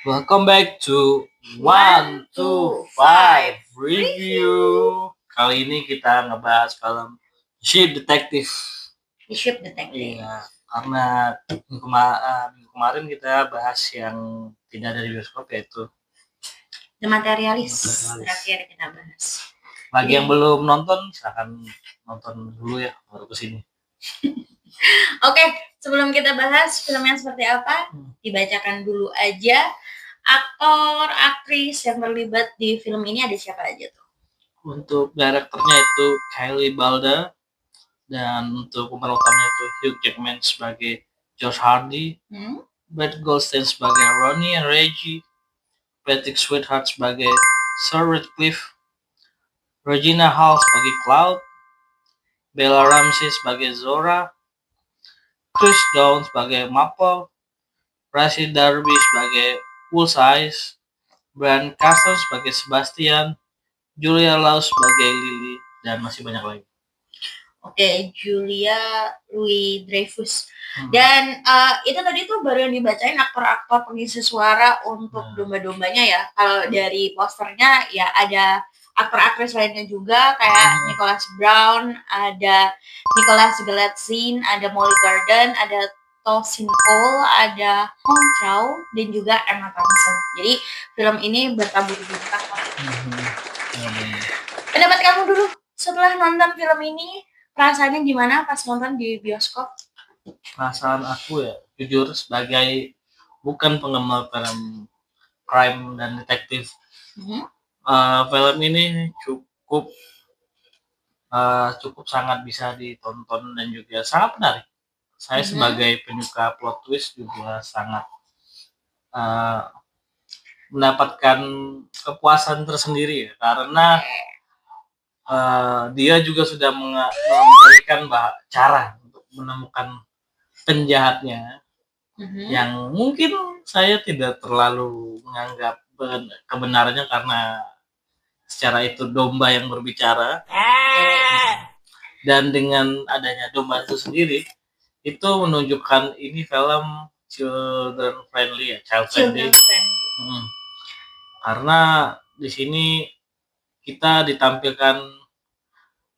Welcome back to 125 Review. Kali ini kita ngebahas film Ship Detective. Ship Detective. Iya, karena minggu kemarin kita bahas yang tidak ada di bioskop, yaitu The Materialist. Terakhir kita bahas. Bagi yang belum nonton, silahkan nonton dulu ya, baru kesini. Oke, sebelum kita bahas filmnya seperti apa, dibacakan dulu aja aktor, aktris yang terlibat di film ini ada siapa aja tuh? Untuk direkturnya itu Kylie Balda, dan untuk pemeran utamanya itu Hugh Jackman sebagai George Hardy, Brett Goldstein sebagai Ronnie and Reggie, Patrick Swayze sebagai Sir Radcliffe, Regina Hall sebagai Cloud, Bella Ramsey sebagai Zora, Chris Dawn sebagai Maple, Rashid Darby sebagai Bullseye, Brian Cranston sebagai Sebastian, Julia Louis sebagai Lily, dan masih banyak lagi. Oke, Julia Louis-Dreyfus. Dan itu tadi tuh baru yang dibacain aktor-aktor pengisi suara untuk domba-dombanya ya. Kalau dari posternya ya ada aktor-aktris lainnya juga kayak Nicholas Brown, ada Nicholas Galitzine, ada Molly Garden, ada Tosin Cole, ada Hong Chow, dan juga Emma Thompson. Jadi film ini bertabur bintang. Pendapat kamu dulu setelah nonton film ini, perasaannya gimana pas nonton di bioskop? Perasaan aku ya, jujur sebagai bukan penggemar film crime dan detektif, film ini cukup sangat bisa ditonton dan juga sangat menarik. Saya sebagai penyuka plot twist juga sangat mendapatkan kepuasan tersendiri ya, karena dia juga sudah memberikan cara untuk menemukan penjahatnya yang mungkin saya tidak terlalu menganggap kebenarannya karena secara itu domba yang berbicara. Dan dengan adanya domba itu sendiri, itu menunjukkan ini film children friendly ya, child friendly. Karena di sini kita ditampilkan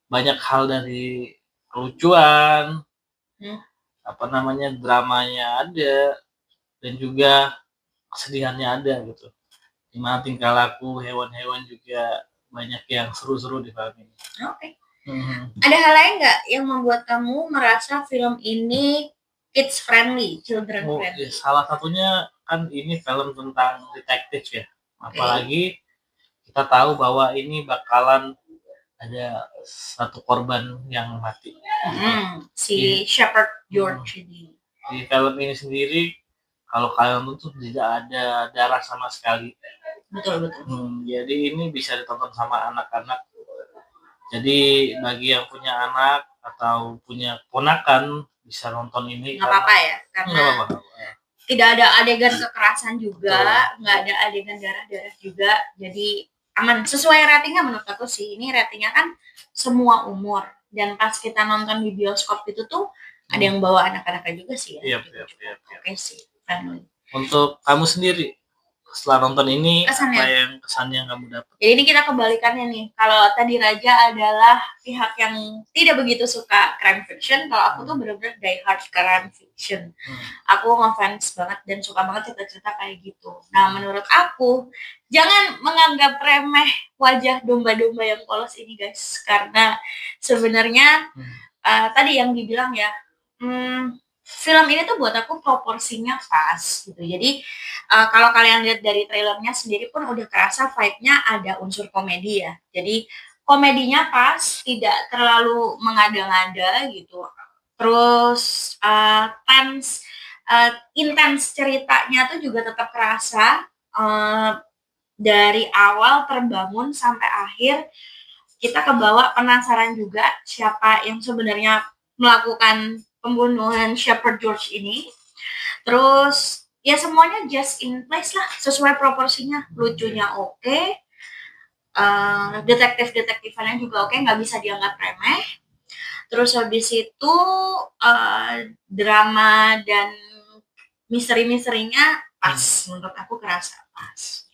banyak hal dari kelucuan, dramanya ada, dan juga kesedihannya ada gitu. Dimana tingkah laku hewan-hewan juga banyak yang seru-seru di film ini. Oke. Ada hal lain nggak yang membuat kamu merasa film ini kids friendly, children friendly? Salah satunya kan ini film tentang detektif ya. Apalagi kita tahu bahwa ini bakalan ada satu korban yang mati. Si Shepherd George ini. Di film ini sendiri, kalau kalian nonton tidak ada darah sama sekali. Betul. Jadi ini bisa ditonton sama anak-anak. Jadi bagi yang punya anak atau punya ponakan bisa nonton ini. Nggak apa-apa ya, karena tidak ada adegan kekerasan juga, nggak ada adegan darah-darah juga. Jadi aman, sesuai ratingnya menurut aku sih. Ini ratingnya kan semua umur, dan pas kita nonton di bioskop itu tuh ada yang bawa anak-anaknya juga sih ya. Oke sih, friendly. Untuk kamu sendiri setelah nonton ini, kesan yang kamu dapat? Jadi ini kita kebalikannya nih. Kalau tadi Raja adalah pihak yang tidak begitu suka crime fiction, kalau aku tuh benar-benar die hard crime fiction. Aku ngefans banget dan suka banget cerita-cerita kayak gitu. Nah, menurut aku jangan menganggap remeh wajah domba-domba yang polos ini, guys, karena sebenarnya tadi yang dibilang ya, film ini tuh buat aku proporsinya pas gitu. Jadi kalau kalian lihat dari trailernya sendiri pun udah kerasa vibe-nya ada unsur komedi ya. Jadi komedinya pas, tidak terlalu mengada-ngada gitu. Terus intens ceritanya tuh juga tetap kerasa dari awal terbangun sampai akhir. Kita kebawa penasaran juga siapa yang sebenarnya melakukan pembunuhan Shepherd George ini. Terus ya semuanya just in place lah, sesuai proporsinya. Lucunya oke, detektif-detektifannya juga oke, nggak bisa dianggap remeh. Terus habis itu drama dan misteri-misterinya pas. Menurut aku kerasa pas.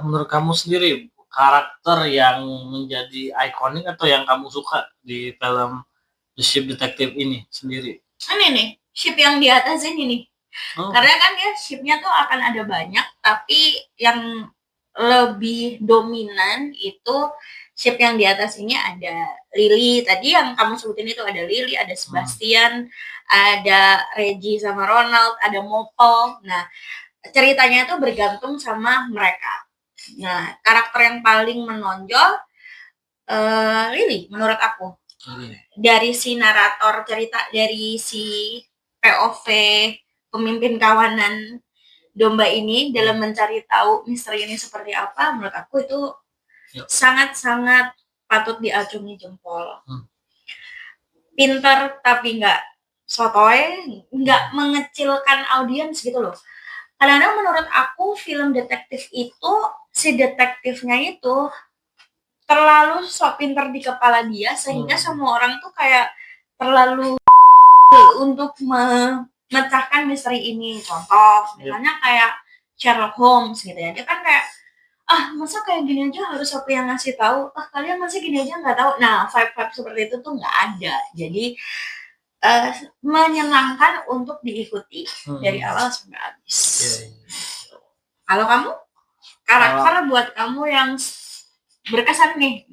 Menurut kamu sendiri karakter yang menjadi ikonik atau yang kamu suka di film The Ship Detective ini sendiri? Ini nih, ship yang di atas ini nih. Karena kan dia shipnya tuh akan ada banyak, tapi yang lebih dominan itu ship yang di atas ini ada Lily. Tadi yang kamu sebutin itu ada Lily, ada Sebastian, ada Reggie sama Ronald, ada Mopel. Nah, ceritanya itu bergantung sama mereka. Nah, karakter yang paling menonjol Lily menurut aku. Dari si narator cerita, dari si POV pemimpin kawanan domba ini dalam mencari tahu misteri ini seperti apa, menurut aku itu sangat-sangat patut diacungi jempol. Pinter tapi nggak sotoy, nggak mengecilkan audiens gitu loh. Kadang-kadang menurut aku film detektif itu, si detektifnya itu terlalu sok pinter di kepala dia, sehingga semua orang tuh kayak terlalu untuk memecahkan misteri ini. Contoh, misalnya kayak Sherlock Holmes gitu ya, dia kan kayak masa kayak gini aja harus aku yang ngasih tahu, kalian masih gini aja nggak tahu. Nah, vibe seperti itu tuh nggak ada. Jadi menyenangkan untuk diikuti dari awal sampai habis. Kalau kamu, karakter buat kamu yang berkesan nih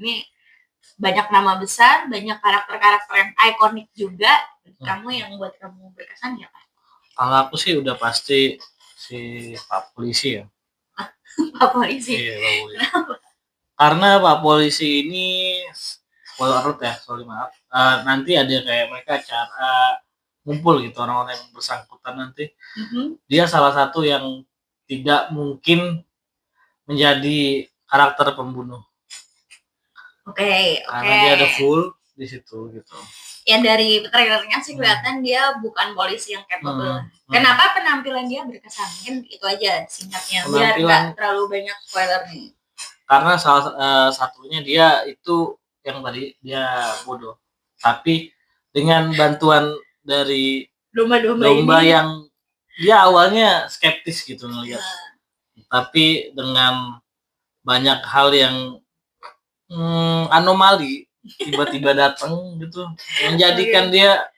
banyak nama besar, banyak karakter-karakter yang ikonik juga. Kamu yang buat kamu berkesan ya, Pak? Kalau aku sih udah pasti si Pak Polisi ya. Pak Polisi? Iya, Pak Polisi. Karena Pak Polisi ini, maaf, nanti ada kayak mereka acara ngumpul gitu, orang-orang yang bersangkutan nanti. Dia salah satu yang tidak mungkin menjadi karakter pembunuh. Oke. Karena dia ada full di situ gitu. Ya dari trailernya sih kelihatan dia bukan polisi yang capable. Kenapa penampilan dia berkesan? Mungkin itu aja singkatnya, biar nggak terlalu banyak spoiler nih. Karena salah satunya dia itu yang tadi dia bodoh, tapi dengan bantuan dari domba yang dia awalnya skeptis gitu ngelihat, tapi dengan banyak hal yang anomali tiba-tiba datang gitu, menjadikan dia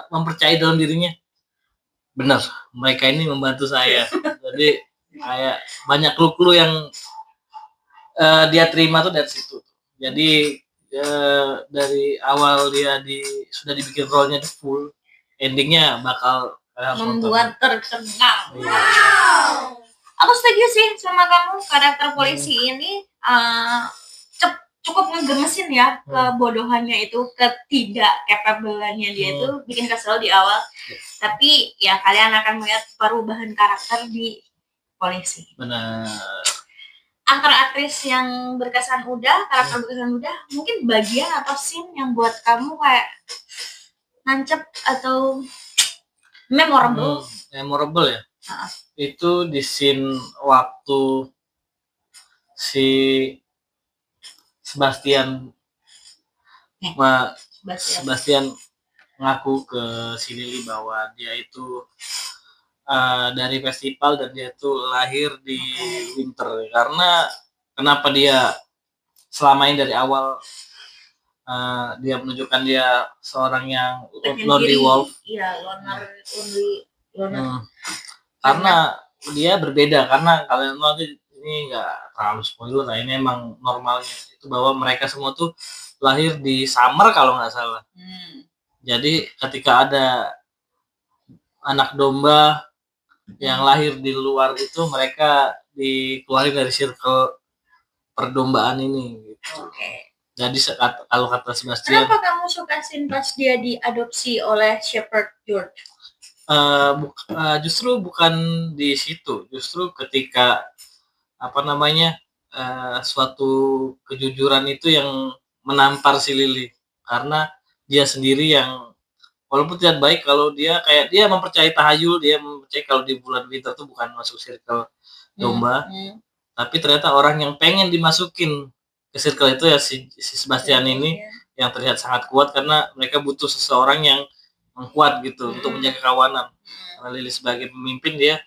mempercayai dalam dirinya, benar mereka ini membantu saya. Jadi kayak banyak clue yang dia terima tuh dari situ. Jadi dari awal dia sudah dibikin role-nya full, endingnya bakal membuat terkenal. Wow. Aku setuju sih sama kamu, karakter polisi ini cukup ngegemesin ya, kebodohannya itu, ketidak-capable-nya dia itu bikin kesel di awal. Tapi ya kalian akan melihat perubahan karakter di polisi. Benar. Aktor-aktris yang berkesan udah, karakter berkesan udah, mungkin bagian atau scene yang buat kamu kayak nancep atau memorable? Memorable ya? Itu di scene waktu si Sebastian ngaku ke si Lily bahwa dia itu dari festival dan dia itu lahir di winter. Karena kenapa dia selama ini dari awal dia menunjukkan dia seorang yang lonely wolf. Iya, loner. Karena dia berbeda, karena kalian nanti ini nggak terlalu spoiler lah, ini emang normalnya itu bahwa mereka semua tuh lahir di summer kalau nggak salah. Jadi ketika ada anak domba yang lahir di luar itu, mereka dikeluarin dari circle perdombaan ini gitu. Jadi kalau kata Sebastian, kenapa kamu suka scene pas dia diadopsi oleh Shepherd George? Justru bukan di situ, justru ketika suatu kejujuran itu yang menampar si Lily, karena dia sendiri yang walaupun tidak baik, kalau dia kayak dia mempercayai tahayul, dia mempercayai kalau di bulan winter tuh bukan masuk circle domba, tapi ternyata orang yang pengen dimasukin ke circle itu ya si Sebastian ini yang terlihat sangat kuat, karena mereka butuh seseorang yang kuat gitu untuk menjaga kawanan. Karena Lily sebagai pemimpin, dia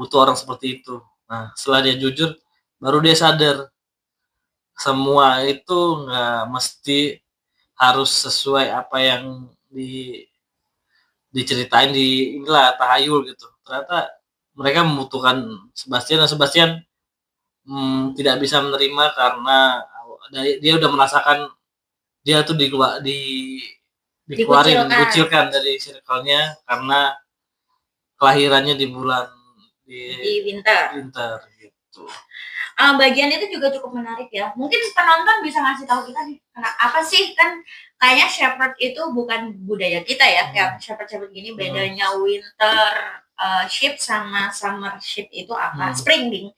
butuh orang seperti itu. Nah, setelah dia jujur, baru dia sadar semua itu nggak mesti harus sesuai apa yang diceritain di inilah tahayul gitu. Ternyata mereka membutuhkan Sebastian, dan Sebastian tidak bisa menerima karena dia udah merasakan dia tuh dikucilkan dari circle-nya karena kelahirannya di bulan di winter gitu. Bagian itu juga cukup menarik ya. Mungkin penonton bisa ngasih tahu kita nih, apa sih, kan kayaknya shepherd itu bukan budaya kita ya, kayak shepherd gini. Bedanya winter sheep sama summer sheep itu apa? Spring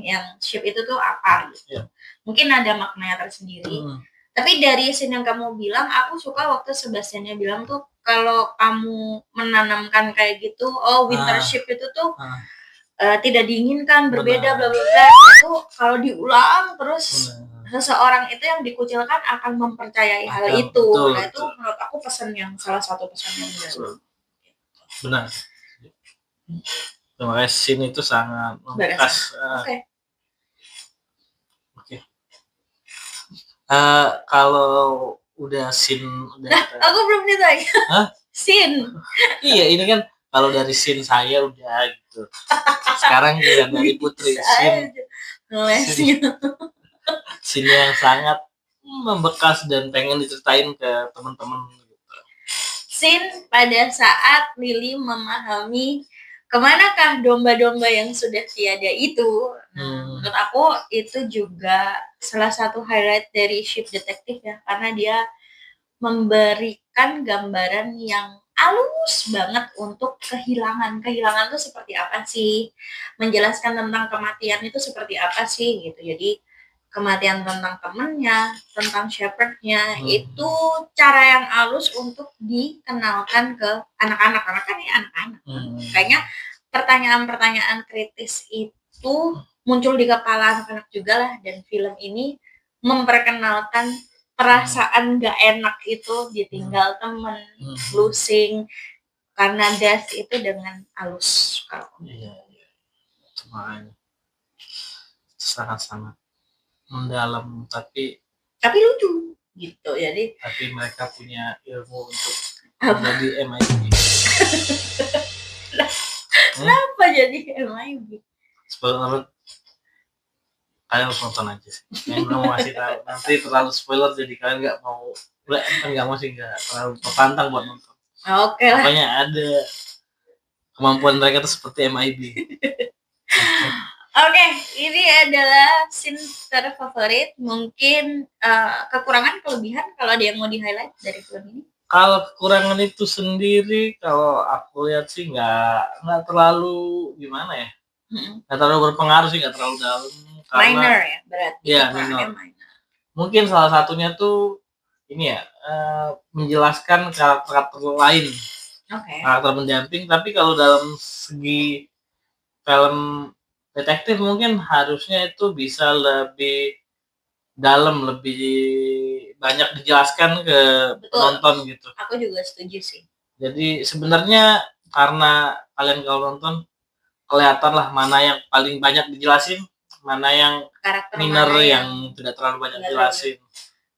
yang sheep itu tuh apa gitu. Mungkin ada maknanya tersendiri. Tapi dari scene yang kamu bilang, aku suka waktu Sebastiannya bilang tuh, kalau kamu menanamkan kayak gitu, winter sheep itu tuh tidak diinginkan, berbeda, bla bla bla. Itu kalau diulang terus seseorang itu yang dikucilkan akan mempercayai hal itu. Betul, nah itu menurut aku salah satu pesan yang benar. Terima kasih, scene itu sangat membekas. Oke. Kalau udah scene aku belum ditanya. Scene. Iya, ini kan kalau dari scene saya udah gitu. Sekarang giliran dari Putri, scene yang sangat membekas dan pengen diceritain ke teman-teman gitu. Scene pada saat Lily memahami kemanakah domba-domba yang sudah tiada itu. Menurut aku itu juga salah satu highlight dari Ship Detective ya, karena dia memberikan gambaran yang halus banget untuk kehilangan itu seperti apa sih, menjelaskan tentang kematian itu seperti apa sih gitu. Jadi kematian tentang temennya, tentang shepherdnya, itu cara yang halus untuk dikenalkan ke anak-anak, karena kan ini anak-anak. Kayaknya pertanyaan-pertanyaan kritis itu muncul di kepala anak-anak juga lah, dan film ini memperkenalkan perasaan gak enak itu, ditinggal temen, losing karena death itu dengan halus. Iya. Sangat-sangat mendalam tapi lucu gitu. Jadi tapi mereka punya ilmu untuk menjadi MIB. Kenapa jadi MIB? Spoiler, kalian harus nonton aja sih. Yang mau ngasih tahu nanti terlalu spoiler, jadi kalian nggak terlalu tertantang buat nonton. Oke lah. Makanya ada kemampuan mereka tuh seperti MIB. Oke, ini adalah scene terfavorit. Mungkin kekurangan, kelebihan, kalau ada yang mau di-highlight dari film ini? Kalau kekurangan itu sendiri, kalau aku lihat sih nggak terlalu gimana ya, nggak terlalu berpengaruh sih, nggak terlalu dalam. Minor ya berarti. Iya, minor. Mungkin salah satunya tuh ini ya, menjelaskan karakter lain, karakter pendamping. Tapi kalau dalam segi film detektif mungkin harusnya itu bisa lebih dalam, lebih banyak dijelaskan ke penonton gitu. Aku juga setuju sih. Jadi sebenarnya karena kalian kalau nonton kelihatan lah mana yang paling banyak dijelasin, mana yang karakter minor yang tidak terlalu banyak dijelasin.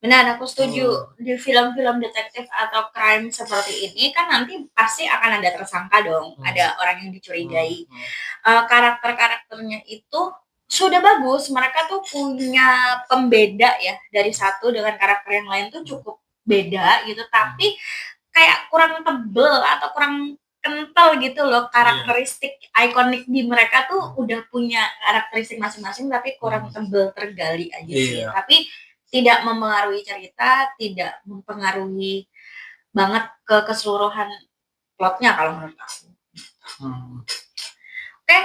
Benar, aku setuju. Di film-film detektif atau crime seperti ini kan nanti pasti akan ada tersangka dong, ada orang yang dicurigai. Karakter-karakternya itu sudah bagus, mereka tuh punya pembeda ya, dari satu dengan karakter yang lain tuh cukup beda gitu, tapi kayak kurang tebel atau kurang kental gitu loh, karakteristik ikonik di mereka tuh udah punya karakteristik masing-masing, tapi kurang tebel, tergali aja sih. Tapi tidak mempengaruhi cerita, tidak mempengaruhi banget ke keseluruhan plotnya kalau menurut aku. Oke,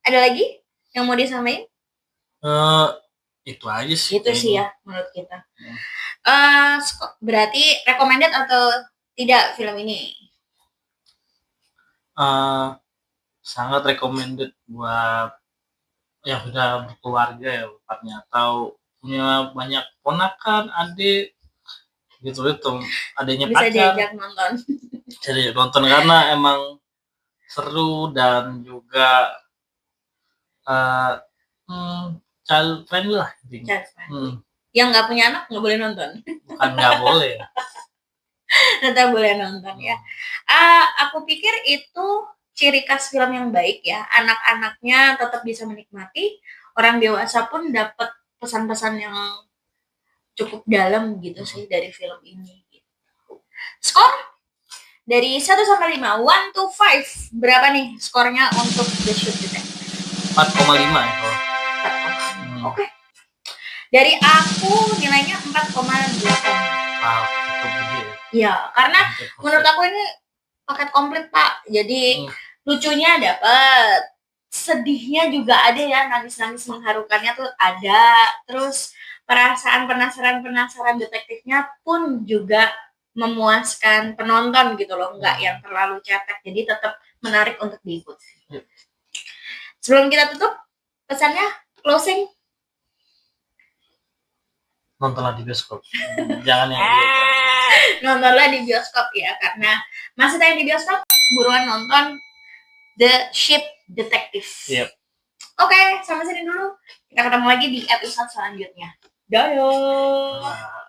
ada lagi yang mau disampaikan? Itu aja sih. Itu sih ya menurut kita. Berarti recommended atau tidak film ini? Sangat recommended buat yang sudah berkeluarga ya, bapaknya, atau punya banyak ponakan, adik gitu, adanya bisa pacar, diajak nonton. Bisa diajak nonton karena emang seru dan juga Child friendly lah intinya. Child friendly. Yang nggak punya anak nggak boleh nonton. Bukan nggak boleh. Tetap boleh nonton ya. Aku pikir itu ciri khas film yang baik ya. Anak-anaknya tetap bisa menikmati, orang dewasa pun dapat pesan-pesan yang cukup dalam gitu sih dari film ini. Skor dari 1 sampai 5, 1 to 5, berapa nih skornya untuk The Shoot Detective? 4,5 ya. Oke. Dari aku nilainya 4,8. Wow, cukup gede. Ya, karena menurut aku ini paket komplit, Pak. Jadi lucunya dapat, sedihnya juga ada ya, nangis-nangis mengharukannya tuh ada. Terus perasaan penasaran detektifnya pun juga memuaskan penonton gitu loh, nggak yang terlalu cetek. Jadi tetap menarik untuk diikuti. Sebelum kita tutup, pesannya closing. Nontonlah di bioskop. Jangan yang nontonlah di bioskop ya, karena masih tayang di bioskop, buruan nonton The Shoot Detective. Yep. Oke, sampai sini dulu. Kita ketemu lagi di episode selanjutnya. Dadah.